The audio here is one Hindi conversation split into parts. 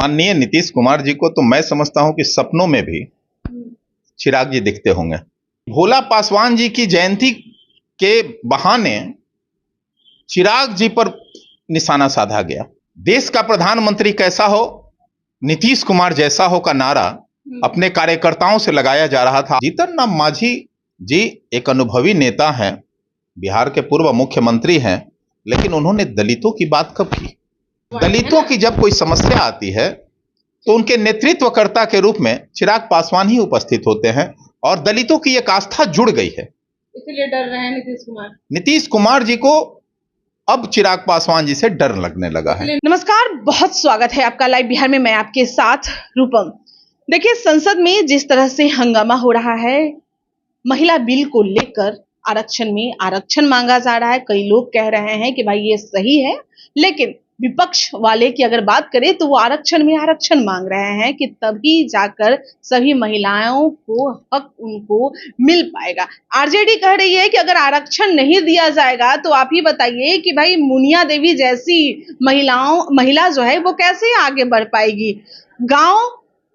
माननीय नीतीश कुमार जी को तो मैं समझता हूं कि सपनों में भी चिराग जी दिखते होंगे। भोला पासवान जी की जयंती के बहाने चिराग जी पर निशाना साधा गया। देश का प्रधानमंत्री कैसा हो, नीतीश कुमार जैसा हो का नारा अपने कार्यकर्ताओं से लगाया जा रहा था। जीतन राम मांझी जी एक अनुभवी नेता हैं, बिहार के पूर्व मुख्यमंत्री हैं, लेकिन उन्होंने दलितों की बात कब की? दलितों की जब कोई समस्या आती है तो उनके नेतृत्वकर्ता के रूप में चिराग पासवान ही उपस्थित होते हैं और दलितों की एक आस्था जुड़ गई है, इसलिए डर रहे हैं नीतीश कुमार। नीतीश कुमार जी को अब चिराग पासवान जी से डर लगने लगा है। नमस्कार, बहुत स्वागत है आपका लाइव बिहार में। मैं आपके साथ रूपम। देखिए, संसद में जिस तरह से हंगामा हो रहा है, महिला बिल को लेकर आरक्षण में आरक्षण मांगा जा रहा है। कई लोग कह रहे हैं कि भाई ये सही है, लेकिन विपक्ष वाले की अगर बात करें तो वो आरक्षण में आरक्षण मांग रहे हैं कि तभी जाकर सभी महिलाओं को हक उनको मिल पाएगा। आरजेडी कह रही है कि अगर आरक्षण नहीं दिया जाएगा तो आप ही बताइए कि भाई मुनिया देवी जैसी महिला जो है वो कैसे आगे बढ़ पाएगी। गांव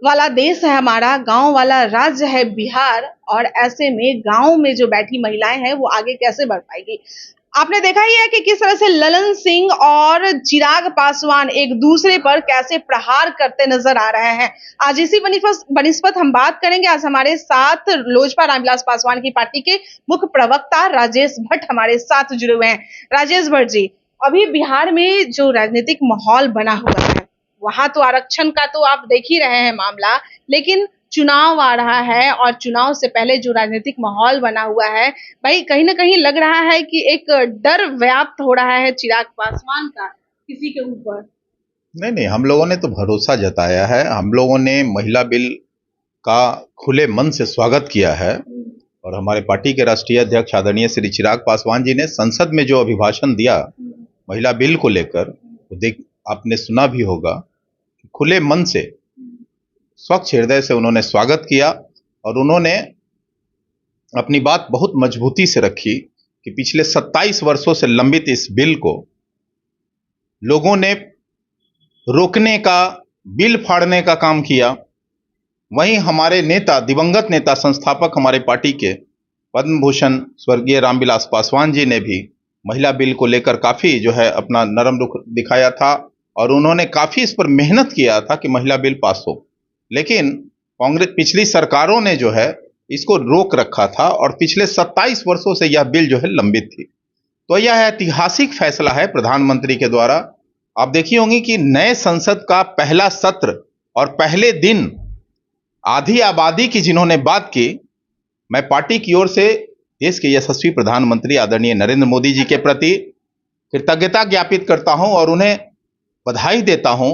वाला देश है हमारा, गांव वाला राज्य है बिहार, और ऐसे में गांव में जो बैठी महिलाएं हैं वो आगे कैसे बढ़ पाएगी। आपने देखा ही है कि किस तरह से ललन सिंह और चिराग पासवान एक दूसरे पर कैसे प्रहार करते नजर आ रहे हैं। आज इसी बनिस्पत हम बात करेंगे। आज हमारे साथ लोजपा रामविलास पासवान की पार्टी के मुख्य प्रवक्ता राजेश भट्ट हमारे साथ जुड़े हुए हैं। राजेश भट्ट जी, अभी बिहार में जो राजनीतिक माहौल बना हुआ है वहां तो आरक्षण का तो आप देख ही रहे हैं मामला, लेकिन चुनाव आ रहा है और चुनाव से पहले जो राजनीतिक माहौल बना हुआ है, भाई कहीं ना कहीं लग रहा है कि एक डर व्याप्त हो रहा है चिराग पासवान का किसी के ऊपर। नहीं, हम लोगों ने तो भरोसा जताया है। हम लोगों ने महिला बिल का खुले मन से स्वागत किया है और हमारे पार्टी के राष्ट्रीय अध्यक्ष आदरणीय श्री चिराग पासवान जी ने संसद में जो अभिभाषण दिया महिला बिल को लेकर, आपने सुना भी होगा, खुले मन से स्वच्छ हृदय से उन्होंने स्वागत किया और उन्होंने अपनी बात बहुत मजबूती से रखी कि पिछले 27 वर्षों से लंबित इस बिल को लोगों ने रोकने का, बिल फाड़ने का काम किया। वहीं हमारे नेता, दिवंगत नेता, संस्थापक हमारे पार्टी के पद्म भूषण स्वर्गीय रामविलास पासवान जी ने भी महिला बिल को लेकर काफी जो है अपना नरम रुख दिखाया था और उन्होंने काफी इस पर मेहनत किया था कि महिला बिल पास हो। लेकिन कांग्रेस पिछली सरकारों ने जो है इसको रोक रखा था और पिछले 27 वर्षों से यह बिल जो है लंबित थी। तो यह ऐतिहासिक फैसला है प्रधानमंत्री के द्वारा। आप देखी होंगी कि नए संसद का पहला सत्र और पहले दिन आधी आबादी की जिन्होंने बात की, मैं पार्टी की ओर से देश के यशस्वी प्रधानमंत्री आदरणीय नरेंद्र मोदी जी के प्रति कृतज्ञता ज्ञापित करता हूं और उन्हें बधाई देता हूं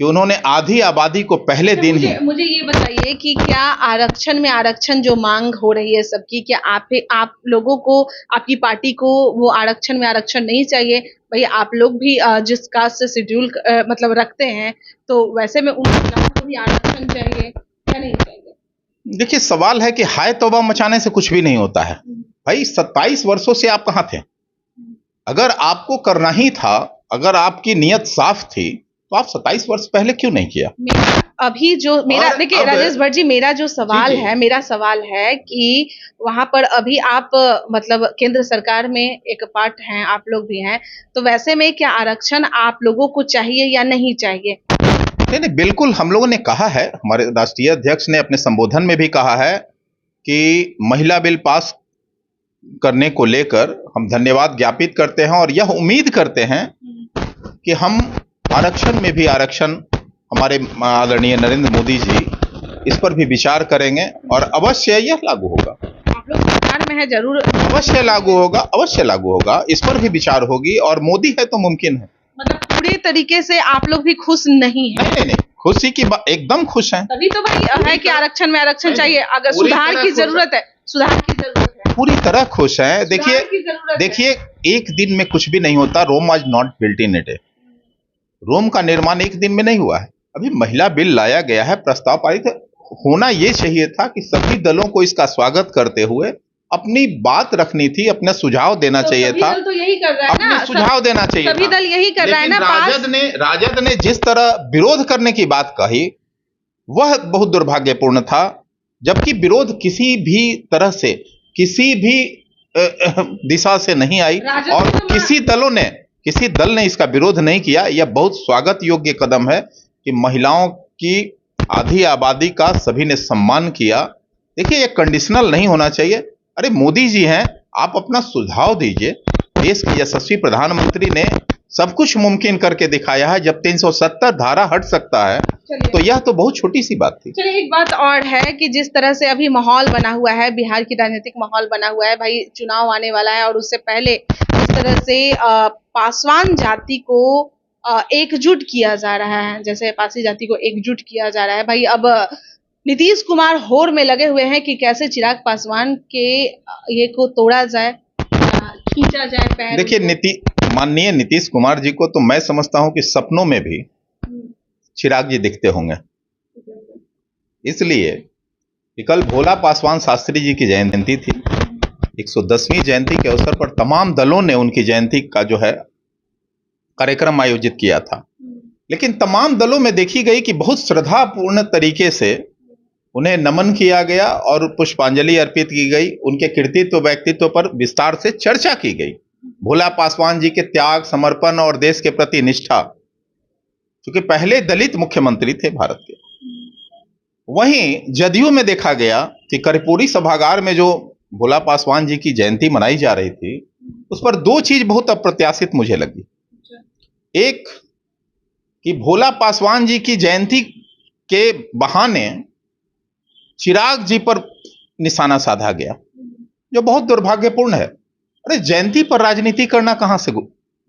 कि उन्होंने आधी आबादी को पहले दिन ही। मुझे ये बताइए कि क्या आरक्षण में आरक्षण जो मांग हो रही है सबकी, क्या आप लोगों को, आपकी पार्टी को वो आरक्षण में आरक्षण नहीं चाहिए? भाई आप लोग भी जिस कास्ट से शेड्यूल मतलब रखते हैं, तो वैसे में उन महिलाओं को भी आरक्षण चाहिए या नहीं चाहिए? देखिए, सवाल है कि हाय तौबा मचाने से कुछ भी नहीं होता है। भाई 27 वर्षों से आप कहां थे? अगर आपको करना ही था, अगर आपकी नीयत साफ थी, तो आप 27 वर्ष पहले क्यों नहीं किया? अभी जो मेरा, देखिए राजेश भट्ट जी, मेरा जो सवाल है, मेरा सवाल है कि वहां पर अभी आप मतलब केंद्र सरकार में एक पार्ट हैं, आप लोग भी हैं, तो वैसे में क्या आरक्षण आप लोगों को चाहिए या नहीं चाहिए? नहीं, बिल्कुल। हम लोगों ने कहा है, हमारे राष्ट्रीय अध्यक्ष ने अपने संबोधन में भी कहा है कि महिला बिल पास करने को लेकर हम धन्यवाद ज्ञापित करते हैं और यह उम्मीद करते हैं कि हम आरक्षण में भी आरक्षण, हमारे आदरणीय नरेंद्र मोदी जी इस पर भी विचार करेंगे और अवश्य यह लागू होगा। आप लोग सरकार में है, जरूर अवश्य लागू होगा, अवश्य लागू होगा, इस पर भी विचार होगी और मोदी है तो मुमकिन है। मतलब पूरी तरीके से आप लोग भी खुश नहीं है? नहीं, खुशी की एकदम खुश हैं। तभी तो भाई है कि आरक्षण में आरक्षण चाहिए। अगर सुधार की जरूरत है, सुधार की जरूरत है, पूरी तरह खुश हैं। देखिए, एक दिन में कुछ भी नहीं होता। Rome was not built in a day. Rome का निर्माण एक दिन में नहीं हुआ है। अभी महिला बिल लाया गया है, प्रस्ताव पारित होना ये चाहिए था कि सभी दलों को इसका स्वागत करते हुए अपनी बात रखनी थी, अपना सुझाव देना चाहिए सभी था, दल तो यही कर रहा है अपने ना, सुझाव देना चाहिए सभी था। दल यही कर रहा है लेकिन ना। राजद ने जिस तरह विरोध करने की बात कही वह बहुत दुर्भाग्यपूर्ण था, जबकि विरोध किसी भी तरह से, किसी भी दिशा से नहीं आई राजद और ने तो किसी दल ने इसका विरोध नहीं किया। यह बहुत स्वागत योग्य कदम है कि महिलाओं की आधी आबादी का सभी ने सम्मान किया। देखिए, ये कंडीशनल नहीं होना चाहिए। अरे मोदी जी हैं, आप अपना सुझाव दीजिए। देश के यशस्वी प्रधानमंत्री ने सब कुछ मुमकिन करके दिखाया है। जब 370 धारा हट सकता है तो यह तो बहुत छोटी सी बात थी। चलिए, एक बात और है कि जिस तरह से अभी माहौल बना हुआ है, बिहार की राजनीतिक माहौल बना हुआ है, भाई चुनाव आने वाला है और उससे पहले जिस तरह से पासवान जाति को एकजुट किया जा रहा है, जैसे पासी जाति को एकजुट किया जा रहा है, भाई अब नीतीश कुमार होड़ में लगे हुए हैं कि कैसे चिराग पासवान के ये को तोड़ा जाए, खींचा जाए पैर। देखिए, माननीय नीतीश कुमार जी को तो मैं समझता हूं कि सपनों में भी चिराग जी दिखते होंगे, इसलिए कि कल भोला पासवान शास्त्री जी की जयंती थी। 110वीं जयंती के अवसर पर तमाम दलों ने उनकी जयंती का जो है कार्यक्रम आयोजित किया था, लेकिन तमाम दलों में देखी गई कि बहुत श्रद्धापूर्ण तरीके से उन्हें नमन किया गया और पुष्पांजलि अर्पित की गई। उनके कृतित्व व्यक्तित्व पर विस्तार से चर्चा की गई। भोला पासवान जी के त्याग, समर्पण और देश के प्रति निष्ठा, क्योंकि पहले दलित मुख्यमंत्री थे भारत के। वहीं जदयू में देखा गया कि कर्पूरी सभागार में जो भोला पासवान जी की जयंती मनाई जा रही थी, उस पर दो चीज बहुत अप्रत्याशित मुझे लगी। एक कि भोला पासवान जी की जयंती के बहाने चिराग जी पर निशाना साधा गया, जो बहुत दुर्भाग्यपूर्ण है। अरे, जयंती पर राजनीति करना कहां से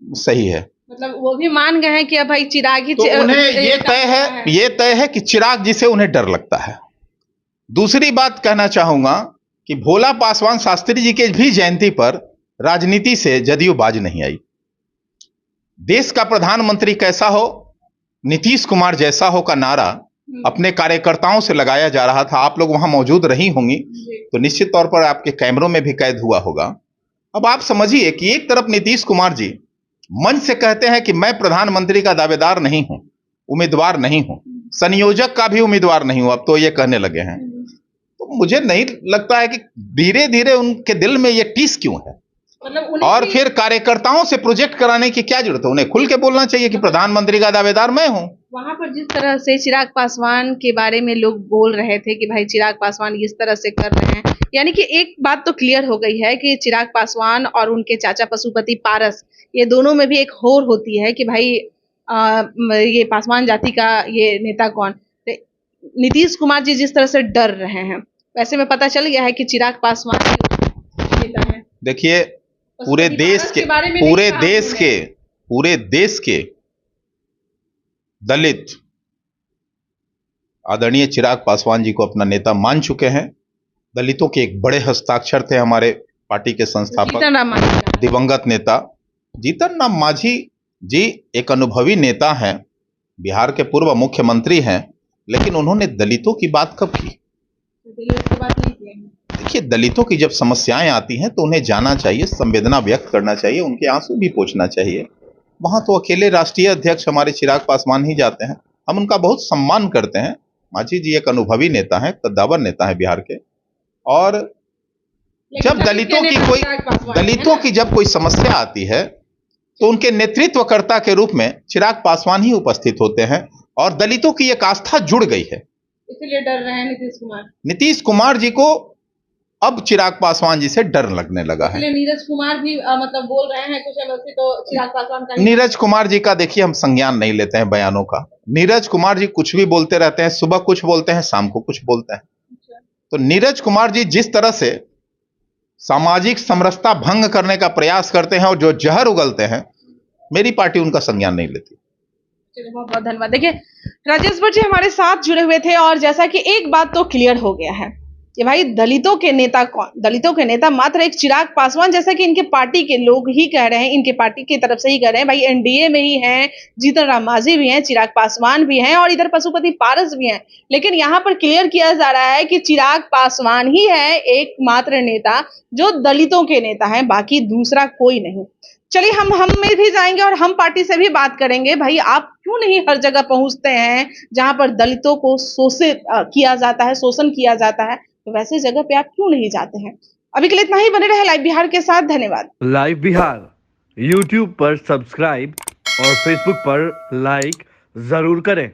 सही है? मतलब वो भी मान गए हैं कि अब भाई चिराग ही तो उन्हें ये तय है कि चिराग जी से उन्हें डर लगता है। दूसरी बात कहना चाहूंगा कि भोला पासवान शास्त्री जी के भी जयंती पर राजनीति से जदयू बाज नहीं आई। देश का प्रधानमंत्री कैसा हो, नीतीश कुमार जैसा हो का नारा अपने कार्यकर्ताओं से लगाया जा रहा था। आप लोग वहां मौजूद रही होंगी तो निश्चित तौर पर आपके कैमरों में भी कैद हुआ होगा। अब आप समझिए कि एक तरफ नीतीश कुमार जी मंच से कहते हैं कि मैं प्रधानमंत्री का दावेदार नहीं हूं, उम्मीदवार नहीं हूं, संयोजक का भी उम्मीदवार नहीं हूं, अब तो ये कहने लगे हैं। तो मुझे नहीं लगता है कि धीरे धीरे उनके दिल में ये टीस क्यों है। मतलब और फिर कार्यकर्ताओं से प्रोजेक्ट कराने की क्या जरूरत है? उन्हें खुल के बोलना चाहिए कि प्रधानमंत्री का दावेदार मैं हूं। वहां पर जिस तरह से चिराग पासवान के बारे में लोग बोल रहे थे कि भाई चिराग पासवान इस तरह से कर रहे हैं, यानी कि एक बात तो क्लियर हो गई है कि चिराग पासवान और उनके चाचा पशुपति पारस, ये दोनों में भी एक होड़ होती है कि भाई ये पासवान जाति का ये नेता कौन। नीतीश कुमार जी जिस तरह से डर रहे हैं, वैसे में पता चल गया है कि चिराग पासवान नेता है। देखिए, पूरे देश के दलित आदरणीय चिराग पासवान जी को अपना नेता मान चुके हैं। दलितों के एक बड़े हस्ताक्षर थे हमारे पार्टी के संस्थापक दिवंगत नेता जीतन राम मांझी जी। एक अनुभवी नेता हैं, बिहार के पूर्व मुख्यमंत्री हैं, लेकिन उन्होंने दलितों की बात कब की? देखिए, दलितों की जब समस्याएं आती हैं तो उन्हें जाना चाहिए, संवेदना व्यक्त करना चाहिए, उनके आंसू भी पोंछना चाहिए। वहां तो अकेले राष्ट्रीय अध्यक्ष हमारे चिराग पासवान ही जाते हैं। हम उनका बहुत सम्मान करते हैं। मांझी जी एक अनुभवी नेता हैं, कद्दावर नेता हैं बिहार के। और जब दलितों की जब कोई समस्या आती है तो उनके नेतृत्वकर्ता के रूप में चिराग पासवान ही उपस्थित होते हैं और दलितों की एक आस्था जुड़ गई है। इसलिए डर रहे हैं नीतीश कुमार जी को अब चिराग पासवान जी से डर लगने लगा है। नीरज कुमार भी मतलब बोल रहे हैं कुछ अलग से, तो चिराग पासवान का नीरज कुमार जी का देखिए, हम संज्ञान नहीं लेते हैं बयानों का। नीरज कुमार जी कुछ भी बोलते रहते हैं, सुबह कुछ बोलते हैं, शाम को कुछ बोलते हैं। तो नीरज कुमार जी जिस तरह से सामाजिक समरसता भंग करने का प्रयास करते हैं और जो जहर उगलते हैं, मेरी पार्टी उनका संज्ञान नहीं लेती। चलिए, बहुत बहुत धन्यवाद। देखिए, राजेश भट्ट जी हमारे साथ जुड़े हुए थे और जैसा कि एक बात तो क्लियर हो गया है कि भाई दलितों के नेता कौन? दलितों के नेता मात्र एक चिराग पासवान, जैसा कि इनके पार्टी के लोग ही कह रहे हैं, इनके पार्टी की तरफ से ही कह रहे हैं, भाई एनडीए में ही हैं, जीतन राम मांझी भी हैं, चिराग पासवान भी हैं और इधर पशुपति पारस भी हैं। लेकिन यहाँ पर क्लियर किया जा रहा है कि चिराग पासवान ही है एकमात्र नेता जो दलितों के नेता हैं, बाकी दूसरा कोई नहीं। चलिए हम में भी जाएंगे और हम पार्टी से भी बात करेंगे, भाई आप क्यों नहीं हर जगह पहुंचते हैं जहां पर दलितों को शोषित किया जाता है, शोषण किया जाता है, तो वैसे जगह पे आप क्यों नहीं जाते हैं? अभी के लिए इतना ही, बने रहे लाइव बिहार के साथ। धन्यवाद। लाइव बिहार यूट्यूब पर सब्सक्राइब और फेसबुक पर लाइक जरूर करें।